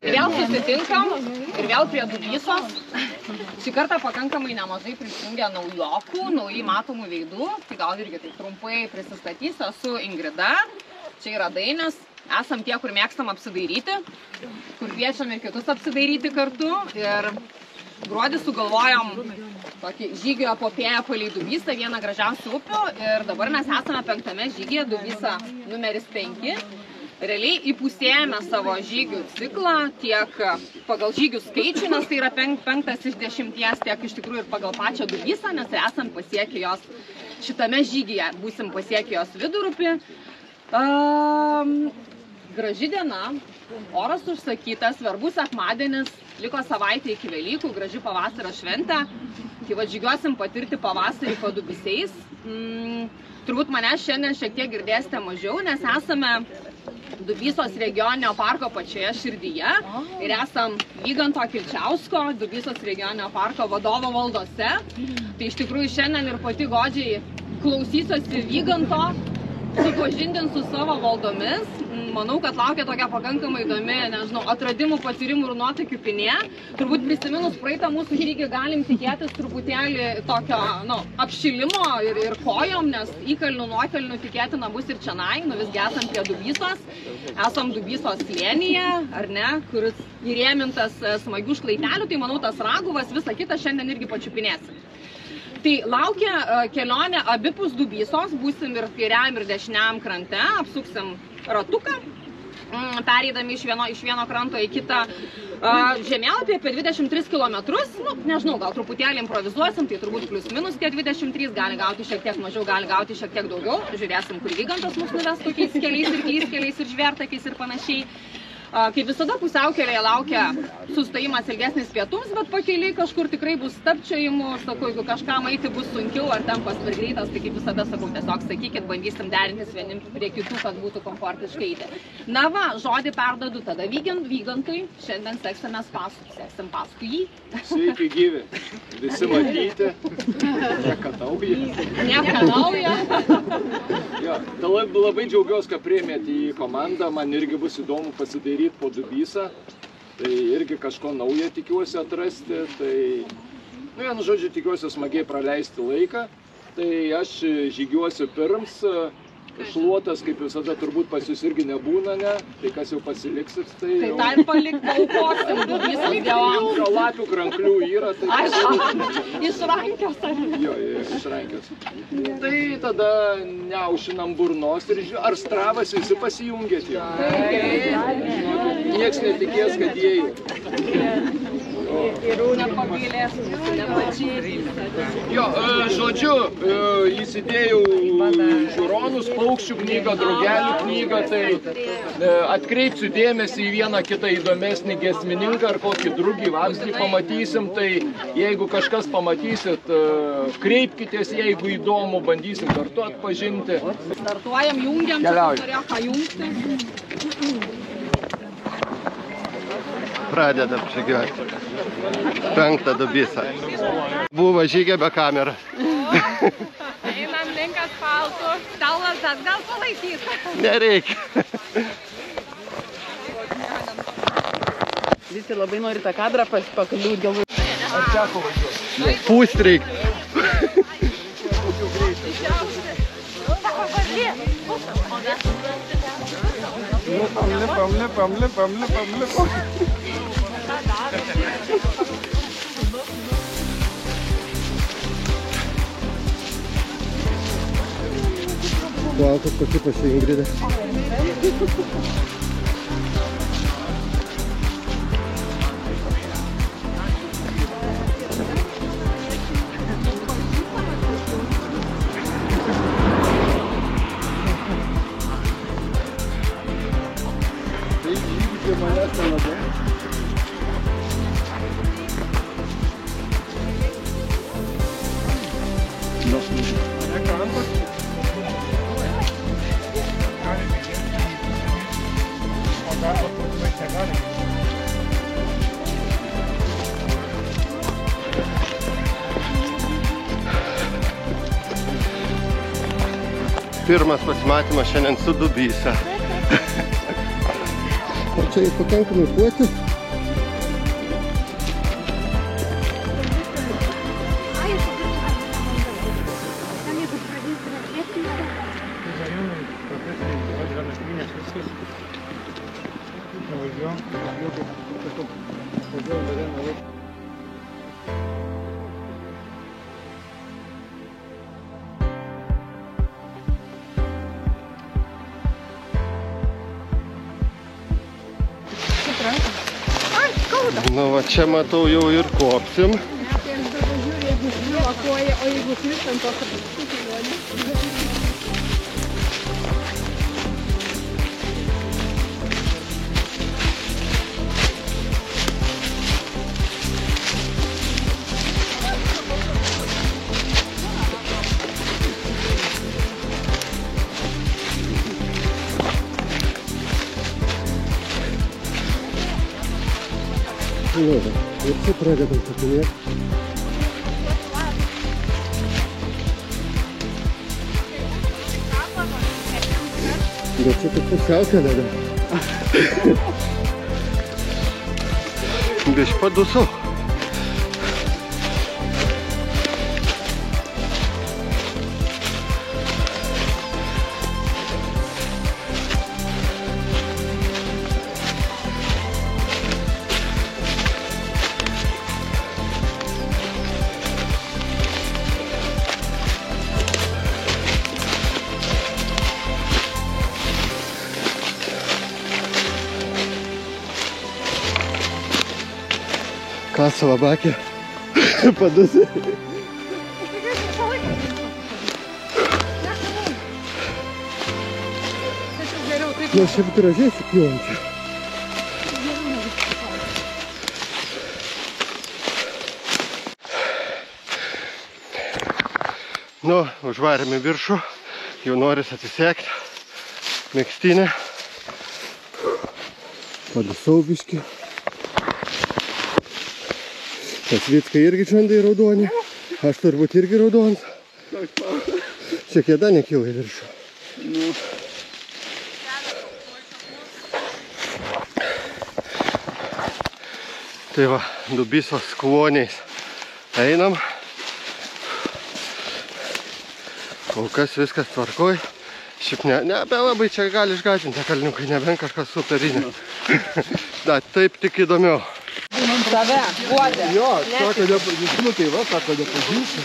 Vėl susitinkam ir vėl prie Dubysos. Šį kartą pakankamai nemažai prisijungia naujokų, naujai matomų veidų. Tai gal irgi taip trumpai prisistatysiu. Esu Ingrida, čia yra Dainis. Esam tie, kur mėgstam apsidairyti, kur kviečiam ir kitus apsidairyti kartu. Ir gruodį sugalvojom tokį žygio epopėją palei Dubysą, vieną gražiausių upių. Ir dabar mes esame 5. žygyje, Dubysa numeris 5. Realiai įpusėjame savo žygių ciklą tiek pagal žygių skaičių, nes tai yra 5 iš 10, tiek iš tikrųjų ir pagal pačią Dubysą, nes esam pasiekę jos šitame žygyje, būsim pasiekę jos vidurupį. Graži diena, oras užsakytas, svarbus sekmadienis, liko savaitė iki Velykų, graži pavasario šventė. Tai va žygiuosim patirti pavasarį Padubysiais. Turbūt mane šiandien šiek tiek girdėsite mažiau, nes esame Dubysos regioninio parko pačioje širdyje ir esam Vyganto Kilčiausko, Dubysos regioninio parko vadovo valdose. Tai iš tikrųjų šiandien ir pati godžiai klausysiuosi Vyganto, supažindint su savo valdomis. Manau, kad laukia tokia pakankamai įdomi, nežinau, atradimų, patyrimų ir nuotykių pinė. Turbūt prisiminus praeitą mūsų žygį galim tikėtis truputėlį tokio, apšilimo ir kojom, nes įkalnių, nuokalnių tikėtina bus ir čionai, visgi esam prie Dubysos. Esam Dubysos slėnyje, ar ne, kuris įrėmintas smagių šlaitelių, tai manau tas raguvas, visą kitą šiandien irgi pačiupinėsim. Tai laukia kelionė abipus Dubysos, būsim ir kairiam ir dešiniam krante, apsuksim ratuką, pereidami iš vieno kranto į kitą. Žemėlapį apie 23 kilometrus, nežinau, gal truputėlį improvizuosim, tai turbūt plius minus tie 23, gali gauti šiek tiek mažiau, gali gauti šiek tiek daugiau. Žiūrėsim, kur Vygantas mus nuves tokiais keliais ir klystkeliais ir žvėrtakiais ir panašiai. Kaip visada pusiaukelėje laukia sustojimas ilgesnis pietums, bet pakeliai kažkur tikrai bus stabčiojimų, sakau, jeigu kažkam eiti bus sunkiau ar tempas per greitas, tai kaip visada sakau, tiesiog sakykit, bandysim derintis vienim prie kitų, kad būtų komfortiškai eiti. Na va, žodį perdodu tada Vygantui, šiandien seksim paskui jį. Sveiki gyvi, visi matyti, nekanauja. Labai džiaugiuosi, kad priėmėte į komandą, man irgi bus įdomu pasidaryti po Dubysą, tai irgi kažko naujo tikiuosi atrasti, tai, vienu žodžiu, tikiuosi smagiai praleisti laiką, tai aš žygiuosiu pirms, šluotas, kaip visada, turbūt pas jūs irgi nebūna, ne, tai kas jau pasiliksit, tai jau... Tai dar palik paukosim Dubysos dievams. Lapių kranklių yra, tai... Išrankios, ar ne? Jo, išrankios. Tai tada neaušinam burnos ir ar Stravas visi pasijungėt jau? Nieks netikės, kad jie jau. Nepagailės, nepačyrys. Jo, žodžiu, įsidėjau žiūronus, paukščių knygą, drugelių knygą, tai atkreipsiu dėmesį į vieną kitą įdomesnį giesmininką ar kokį drugį vabzdį pamatysim, tai jeigu kažkas pamatysit, kreipkitės, jeigu įdomu, bandysim kartu atpažinti. Startuojam, jungiam, čia norėjo ką jungti. Pradedam žygiuoti. 5 Dubysą. Buvo žygė be kamerą. Einam link asfaltų. Stalas atgal palaikys. Nereikia. Visi labai nori tą kadrą pakliūt, galbūt. Ar teko važiuoti? Pūst reik. Lipam. Plaukas pasipuošė Ingrida. Tai žygį manęs nelabai. Pirmas pasimatymas šiandien su Dubysa. Ar čia pakankamai plati? Nu va, čia matau jau ir kopsim. Nu, ir čia pradedam šokinėti. Bet čia tik pusiaukelė dar. Biškį padusau. Ką Slovakija? Padusi. Nu, šiaip gražiai supjom čia. Nu, užvarėm į viršų. Jau noris atsisekti. Megztinę. Padusau biškį. Tas Vicka irgi čandai raudoni, aš turbūt irgi raudonas. Čia kėda nekyla į viršų. Tai va, Dubysos kloniais einam. Kol kas viskas tvarkoj. Šiaip nebe labai čia gali išgąsdinti kalniukai, nebent kažkas superinė. Da, taip tik įdomiau. Save, guodė. Jo, sako, nepažįstu, tai va, sako, nepažįstu.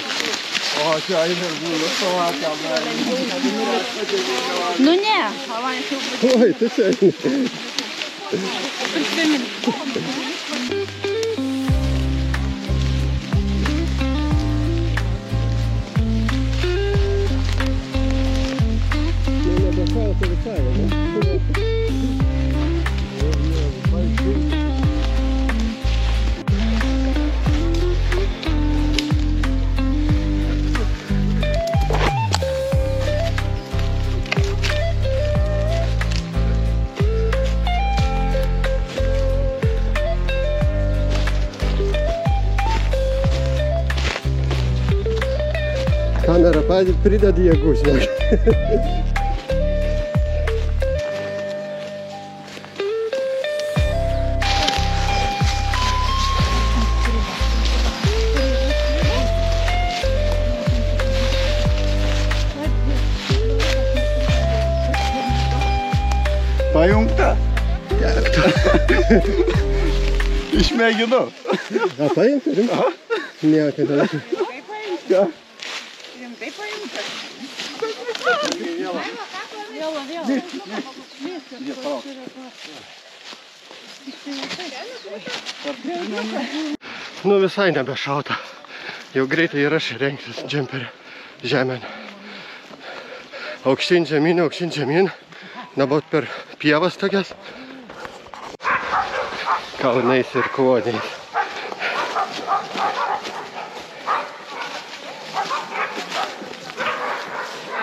O čia eina ir būna Slovakija. Nu ne. Oi, tai čia eini. Prisimink. Nebešalta visai, ne? Kamera prideda jėgų, žinok. Pajungta? Išmėginau. A, paimta, rimta? Ne, kad dalekį. Ką? Rimtai paimta. Nu visai nebešauta. Jau greitai ir aš rengtis džemperį žemėn. Aukštyn žemyn. Nabūt per pievas tokias. Kalnais ir kloniais.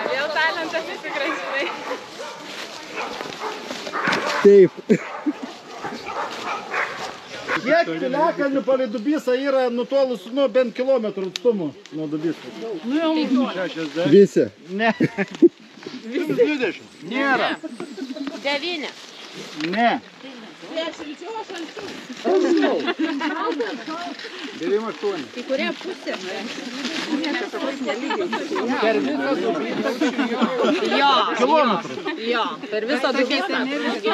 Vėl talentas įsigražinai. Taip. Kiek piliakalnių palei Dubysą yra nutolus, bent kilometrų atstumu nuo Dubysos? Visi. Ne. 120. Nėra. 9. Ne. 9,8. Kai kurie pusė. Jo. Kilometrų. Jo, per visą Dubysą.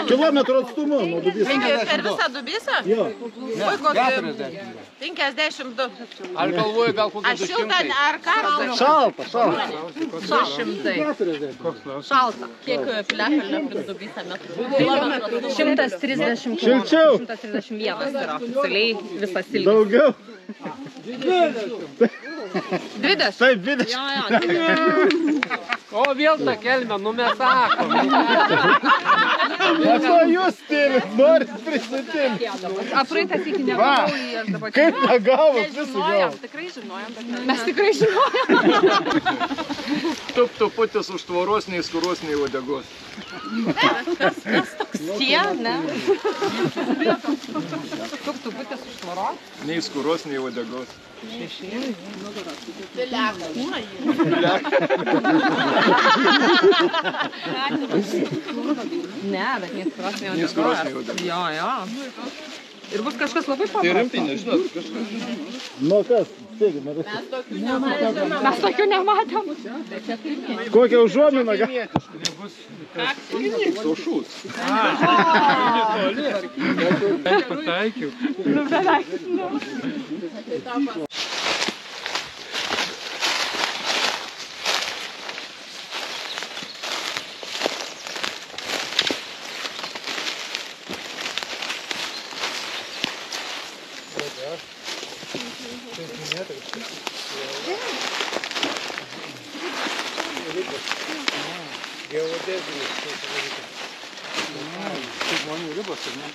Kilometrų atstumu nuo Dubysos. Per visą Dubysą? Jo. Oi, kokį 52. Aš galvoju, gal kokie Ar šilta, ar karšta? Šalta, šalta. 200. 40. Šalta. Kiek piliakalnio aplink Dubysą metrų? Kilometrų. 130 km. Šilčiau. 131 yra oficialiai visas ilgis. Daugiau. 20. Taip, 20. Jo, jo. O vėl tą kelmę, nu mes sakom. O ko jūs tyrit, norit prisitimti? Apraeitas iki negavau ir dabar čia. Kaip negavot, visų Žinojom, gavot. tikrai žinojom, bet Mes tikrai žinojom. Tuputis už tvoros, nei skuros, nei uodegos. Kas toks tie, ne? Tuputis už tvoros. Nei skuros, nei uodegos. Ne, bet nei skuros, nei Nei skuros, nei uodegos. uodegos. Jo, jo. Ir bus kažkas labai paprasto. Nežinot, Nu kas, sėdi, norėsit. Mes tokių nematėm. Kokią užuominą gavot? Saušus. Pataikiau. Žmonių ribos, ar ne?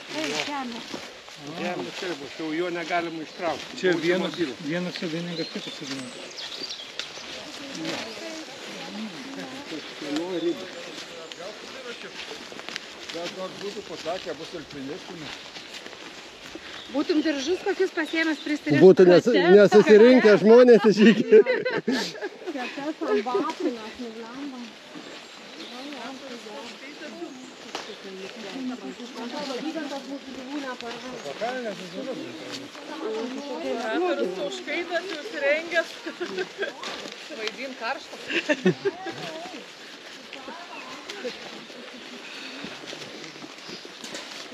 Žemės ribos, jau jo negalima ištraukti. Čia vienas savininkas, kitas savininkas. Būtų pasakę, bus alpinistų. Būtum diržus kokius pasiėmęs prisirišti. Būtų nesusirinkę žmonės į žygį. Užkaitas jūs rengęs. Vaidin karštą.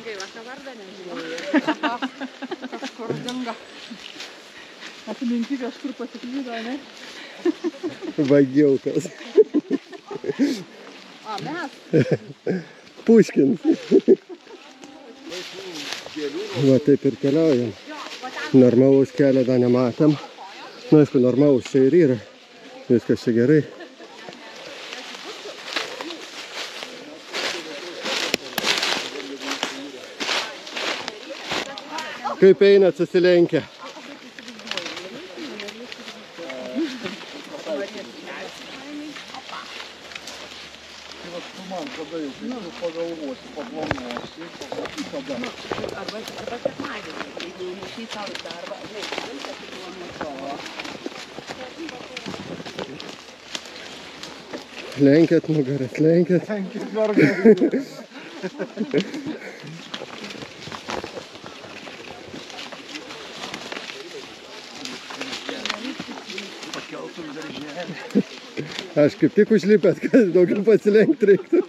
Gaila, ką vardą nežinau. Kažkur dingo. Atminti kažkur pasiklydo, ne? Vagiaukas. O, mes. Puškins. Va taip ir keliaujam. Normalaus kelio dar nematėm. Nu, aišku, normalus čia ir yra. Viskas čia gerai. Kaip einat susilenkę? Man tada jau pagalvosi, paplanuosi, tada. Arba sekmadienį, jeigu nešai savo darbą, Lenkiat nugaras, lenkiat. Tenkit mergai. Pakeltum darželį. Aš kaip tik užlipęs, kad daugiau pasilenkti reiktų.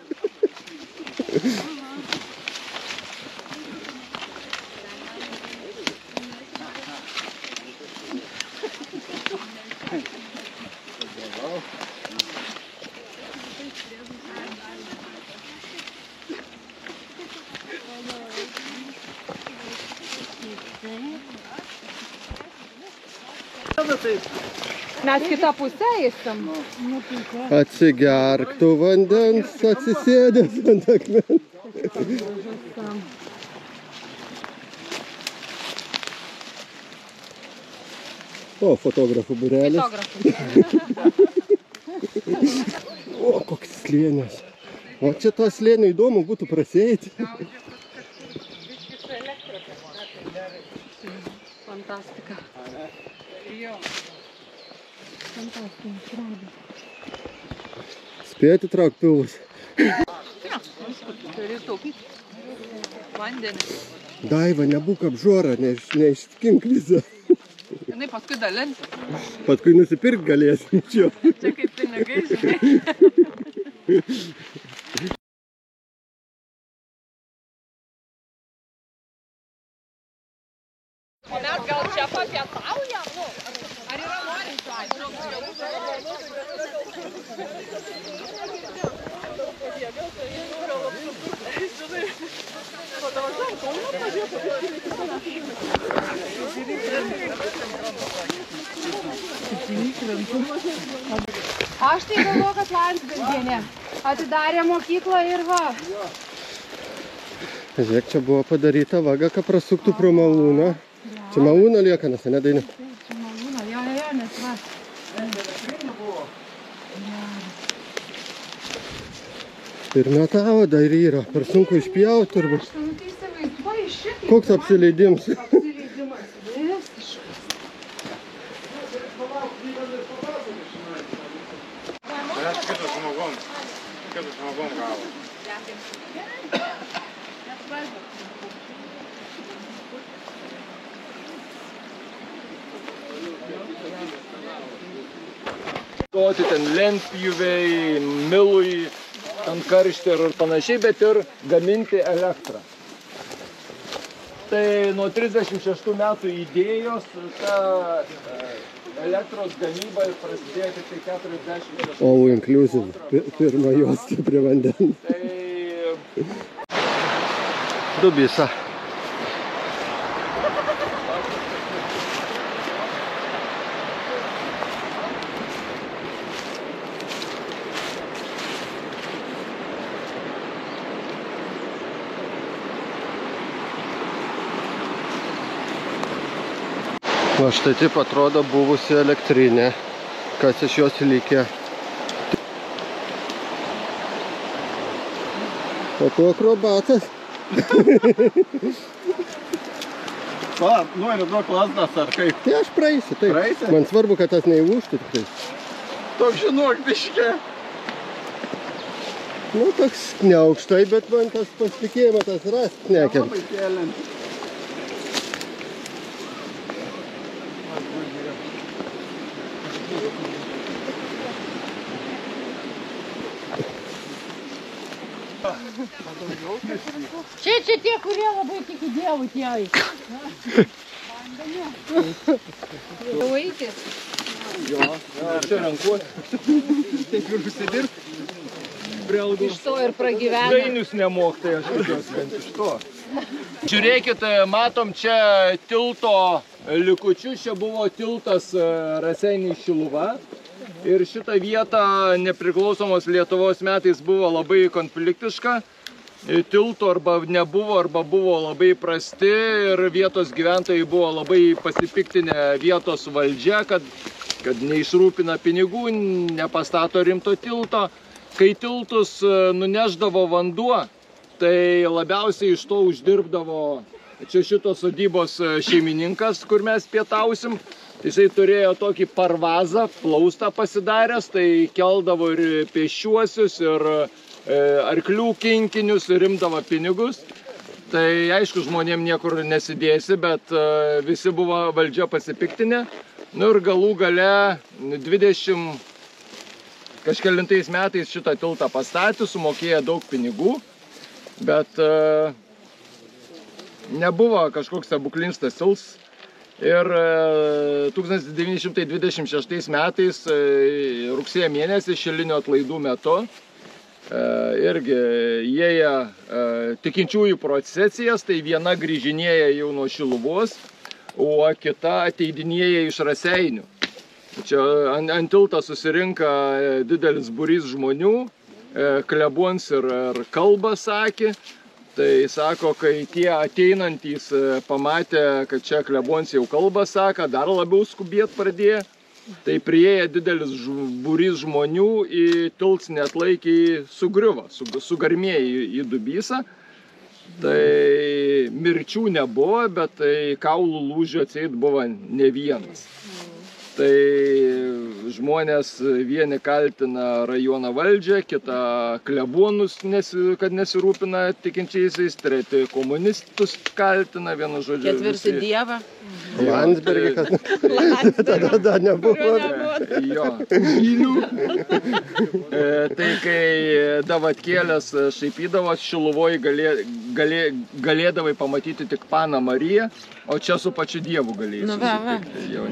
Mes kitą pusę eisim. Atsigerk tu vandens, atsisėdęs ant akmens. O, fotografų būrelis. O, koks slėnis. O čia to slėnio įdomu būtų prasieiti. Fantastika. Spėti traukti pilvus. Turi taupyti vandenį. Daiva, nebūk apžuora, neiškink visą. Jinai paskui dalinti. Paskui nusipirkt galėsim čia. Čia kaip pinigai, žinai. O mes gal čia papietaujam, nu? Ar yra norinčių? Aš tai galvoju, kad Landsbergienė atidarė mokyklą ir va. Žiūrėk, čia buvo padaryta vaga, kad prasuktų pro malūną. Čia malūno liekanas, ne Daina? Čia malūno, jo, nes va. Ir metalo dar yra, per sunku išpjauti turbūt. Nu tai įsivaizduoji šitai. Koks apsileidimas? Apsileidimas visiškas. Kitas žmogom gavo. Duoti ten lentpjūviai, milui, ant karštį ir panašiai, bet ir gaminti elektrą. Tai nuo 36 metų idėjos ta elektros gamyba prasidėjo tik tai 46. All inclusive, pirma juosta prie vandens. Tai Dubisa. Va štai taip atrodo buvusi elektrinė, kas iš jos likę. O tu akrobatas. Va, nori duok lasdas ar kaip? Tai aš praeisiu, taip. Praeisi? Man svarbu, kad tas neįlūžtų tik tai. Toks žinok, biškė. Nu, toks neaukštai, bet man tas pasitikėjimas tas rast nekel. Labai keliant. Čia tie, kurie labai tiki Dievui, tie. Jau eiti. čia renkuosi. Taip ir užsidirbt. Prie algos. Iš to ir pragyvena. Dainius nemok, tai aš tikiuosi bent iš to. Žiūrėkit, matom čia tilto likučius, čia buvo tiltas Raseiniai Šiluva. Ir šita vieta nepriklausomos Lietuvos metais buvo labai konfliktiška. Tilto arba nebuvo, arba buvo labai prasti ir vietos gyventojai buvo labai pasipiktinę vietos valdžia, kad neišrūpina pinigų, nepastato rimto tilto. Kai tiltus nuneždavo vanduo, tai labiausiai iš to uždirbdavo čia šitos sodybos šeimininkas, kur mes pietausim. Jisai turėjo tokį parvazą, plaustą pasidaręs, tai keldavo ir pėsčiuosius, ir arklių kinkinius, ir rimdavo pinigus. Tai aišku, žmonėm niekur nesidėsi, bet visi buvo valdžia pasipiktinę. Nu ir galų gale 20 kažkelintais metais šitą tiltą pastatė, sumokėjo daug pinigų, bet nebuvo kažkoks stebuklinstas tiltas. Ir 1926 metais rugsėjo mėnesį šilinių atlaidų metu irgi įėję tikinčiųjų procesijas, tai viena grįžinėja jau nuo Šiluvos, o kita ateidinėja iš Raseinių. Čia ant tilto susirinka didelis būrys žmonių, klebons ir kalbą sakė. Tai sako, kai tie ateinantys pamatė, kad čia klebons jau kalbą sako, dar labiau skubėt pradėjo. Tai priėjo didelis būrys žmonių, į tilts neatlaikė sugriuvo, sugarmėjo į Dubysą. Tai mirčių nebuvo, bet tai kaulų lūžio atseit buvo ne vienas. Tai žmonės vieni kaltina rajono valdžią, kitą klebonus, kad nesirūpina tikinčiaisiais, treti komunistus kaltina, vienu žodžiu. Ketvirti Dievą. Landsbergį, kad tada nebuvo. Jo. Tai kai Davatkėlės šaipydavos, Šiluvoj galėdavai pamatyti tik Paną Mariją, o čia su pačiu Dievu galėjai. Nu, va. Jau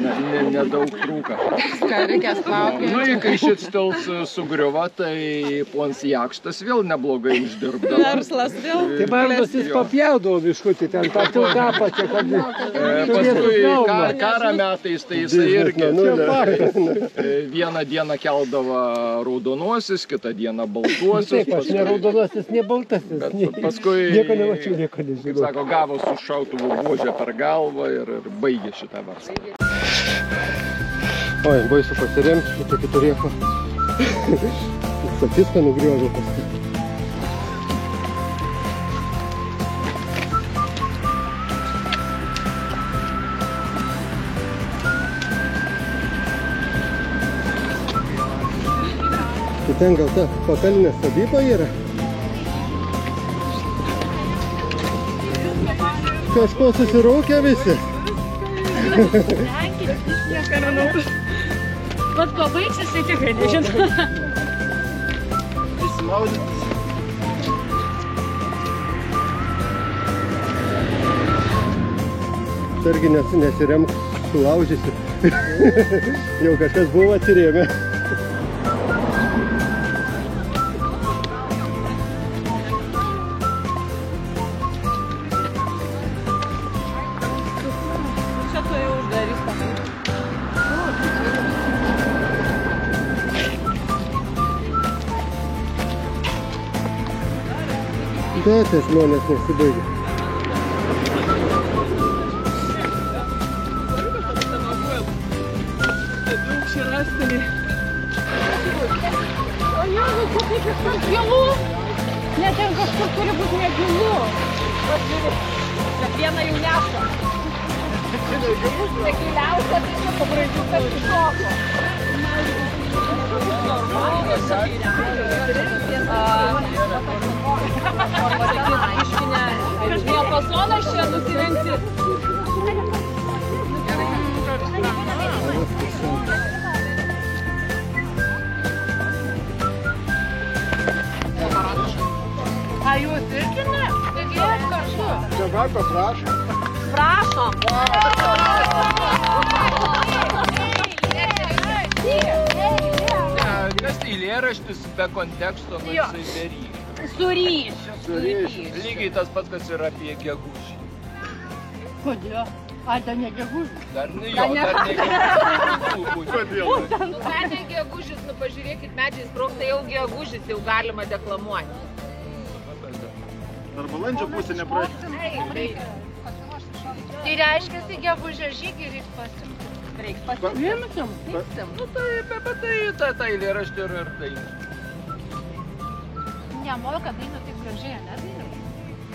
nedaug trūka. Ką reikės plaukti? Nu, kai šis stils sugriuva, tai pons Jakštas vėl neblogai uždirbdavo. Verslas vėl. Tai bandos jis papjaudavo biškutį ten, tą tiltą pačią, kad... Paskui karo metais, tai jisai irgi vieną dieną keldavo raudonuosius, kitą dieną baltuosius. Taip, aš ne raudonuosius, ne baltasis. Paskui, nieko nemačiau, nieko kaip nežinau. sako, gavo su šautuvu buožę per galvą ir baigė šitą verslą. Oi, baisu pasiremti, šitą kitų riekų. Statiską nugriovė paskui. Tai ten gal ta pakalnė sodyba yra? Kažko susirūkė visi? Vat ko baigsis, tai tikrai nežinau. Targi nesiremk, sulaužysi. Jau kažkas buvo atsirėmę. Čia tu jau uždarys tą. Bet tie žmonės nesibaigia. O Jėzus, tai kažkur gilu. Net ten kažkur turi būti negilu. Bet vieną jau neša. Tai giliausia, tai čia pabraidžiu, kad iššoko. Diapazonas čia nusirinkti. A jūs irgi ne? Taigi jūs kartu. Dabar paprašom. Prašom. Kas tai eilėraštis be konteksto, nu jisai be ryšio. Su ryšiu. Lygiai tas pats, kas yra apie gegužį. Kodėl? A, ten ne gegužis. Dar ne gegužį. Kodėl? Nu, medžiai gegužis, nu pažiūrėkit, medžiai sprogsta jau gegužis, jau galima deklamuoti. Dar balandžio pusė nepraeis. Tai reiškia, tai gegužio žygį reiks pasimti. Reiks pasimti. Nu tai, bet tai ta eilėraštį ir dainų. Nemoka dainų taip gražiai, ne dainų?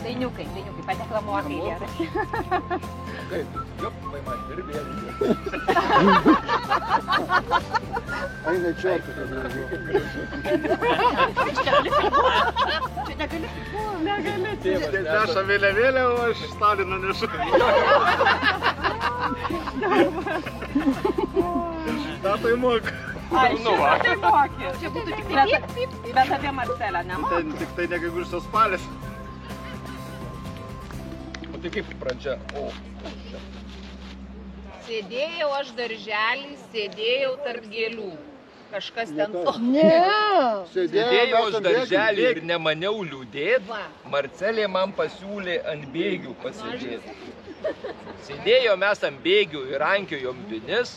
Dainiukai, padeklamuokai gerai. Kaip? Jop, vai man ir vėl. Eina čiortą, kad nežinau. Neša vėliavėlę, o aš Staliną nešu. Datai moka. Ai, tai mokė. Čia būtų tik bet apie Marcelę nemoka. Tik tai negegužės spalis. O tai kaip pradžia? O. Sėdėjau aš darželį, sėdėjau tarp gėlių. Kažkas ten to. Sėdėjau aš darželį ir nemaniau liūdėt, Marcelė man pasiūlė ant bėgių pasėdėti. Sėdėjo mes ant bėgių ir rankiojom vinis,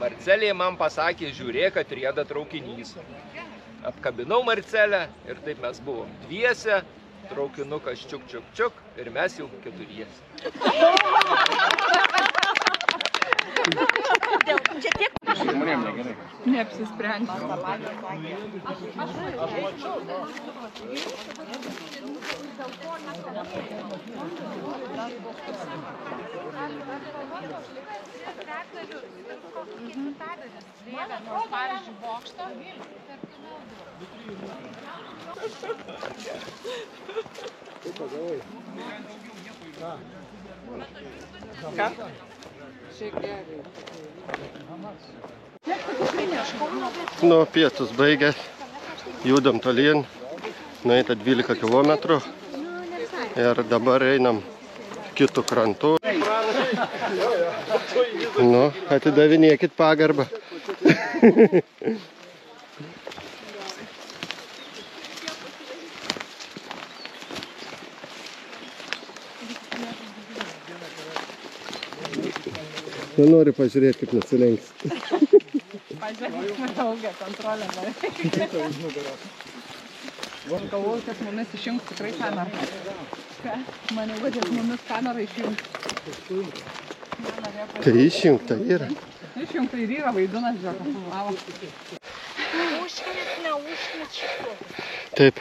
Marcelė man pasakė, žiūrėk, kad rieda traukinys. Apkabinau Marcelę ir taip mes buvom dviese, traukinukas čiuk čiuk čiuk ir mes jau keturiese. Čia tiek Žmonėm negerai. Neapsisprendžiu. Traktorių, kokių Nors pavyzdžiui bokšto. Nu, pietus baigęs, judam tolyn, nueita 12 kilometrų ir dabar einam kitų krantų. Nu, atidavinėkit pagarbą. Nenori pažiūrėti, kaip nusilenks. Pažiūrėkime ilgą kontrolę. Galvoju, kad mumis išjungs tikrai kamerą. Ką? Maniau, kad mumis kamerą išjungs. Tai išjungta yra. Išjungta ir yra vaidinas, žiūrėk, filmavo. Užkris, neužkričiu. Taip.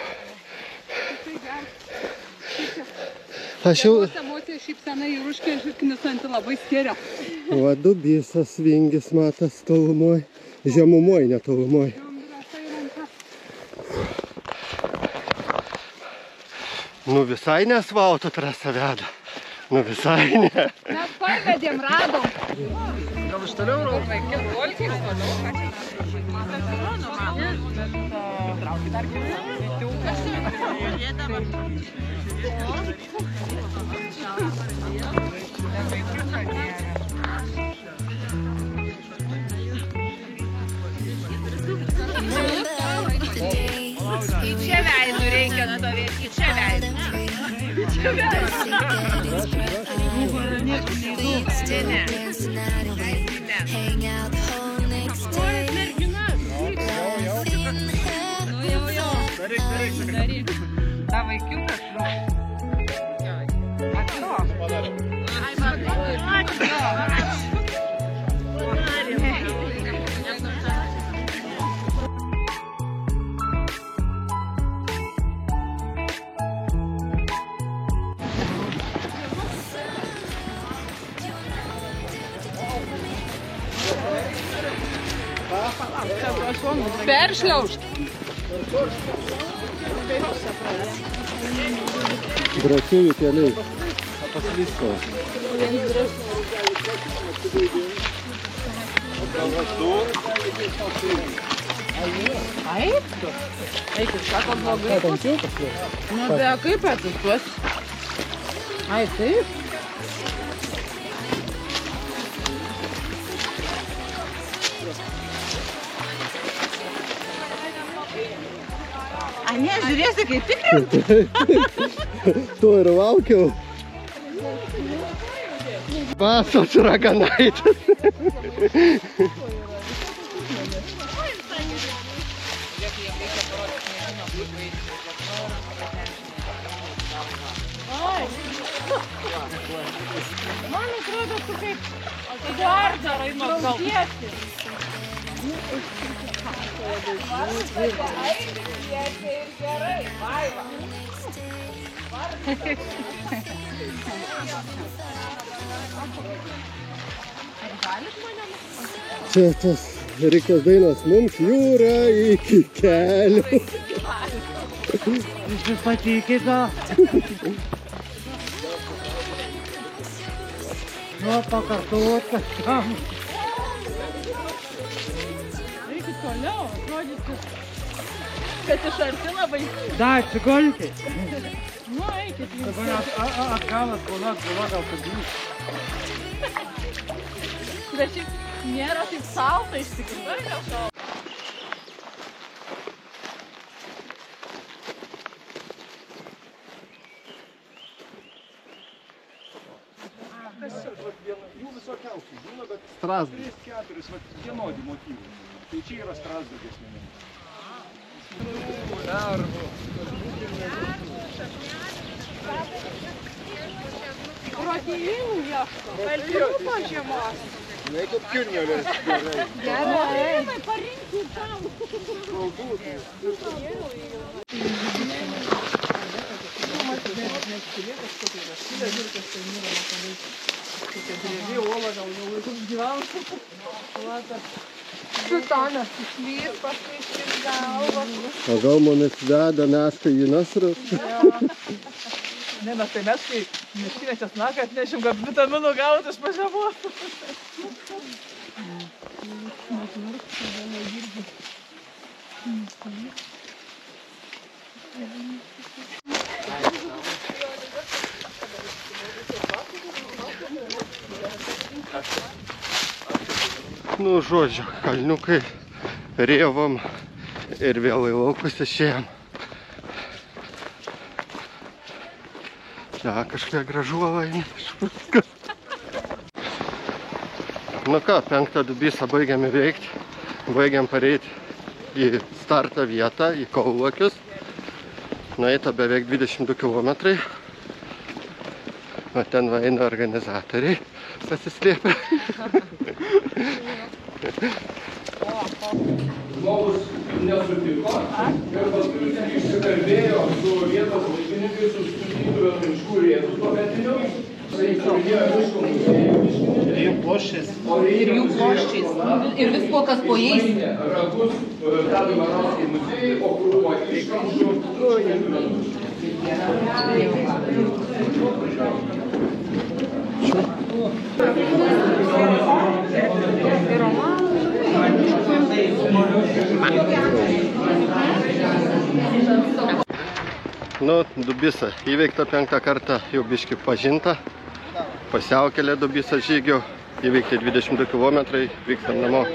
Aš jau... Emocija šypsena ir užknisanti labai skiria. Va, Dubysas vingis matas tolumoj. Žemumoj, ne tolumoj. Nu visai nesvalto trasa veda. Nu visai ne. Mes parvedėm, radom. Gal iš toliau rau? Į čia veidų reikia stovėti, į čia veidų. Čia veidų. Ta vaikiukas, peršliaužt. Drąsiųjų keliai. Paslysko. Taip? Eikit, sako blogai. Nu, be kaip atsistos? Ai, taip? A ne, žiūrėsi, kaip tikrinti. To ir laukiau. Vasos raganaitis. Man atrodo, tu kaip Eduardarai nuotraukėsi. Čia tos Rikos dainos mums jūra iki kelių. Jūs patikite? Nu, pakartuot kažkam. Eikit toliau, atrodytų, kad iš arti labai. Da, atsigulkit. Nu, eikit. Dabar atgalas būna gal pagrįžti. Bet šiaip nėra taip salta iš tikrųjų. Jų visokiausių būna, bet Strasdas. 3-4 vienodi motyvai. Tai čia yra Strasdo giesmė. Proteinų ieško. Baltyruko žiemos. Ne kaip kirnelės gerai. Gerai. Parinkti tau. Gyvau. Špitonas išlys, paskui išlys galvą. O gal manis veda mešką į nasrus? Ne, mes tai meškai miškinę česnaką atnešim, kad vitaminų gauti iš pažemos. Nu, žodžiu, kalniukai rėvom ir vėl į laukus išėjom. Čia kažkokia gražuola įneška. Nu ką, 5 Dubysą baigiam įveikti. Baigiam pareiti į starto vietą, į Kaulakius. Nueita beveik 22 kilometrai. O ten va eina organizatoriai pasislėpę. Žmogus nesutiko ir paskui išsikalbėjo su vietos miškininkais, su studytojų miškų rėdų tuometiniu. Ir jų ploščiais. Ir visko, kas po jais. Ragus Tadui Ivanauskui muziejui, o krūvo iškamšų. Nu, Dubysa įveikta 5 kartą, jau biški pažinta. Pasiaukelė Dubysa žygio, įveikti 22 kilometrai, vykstam namo.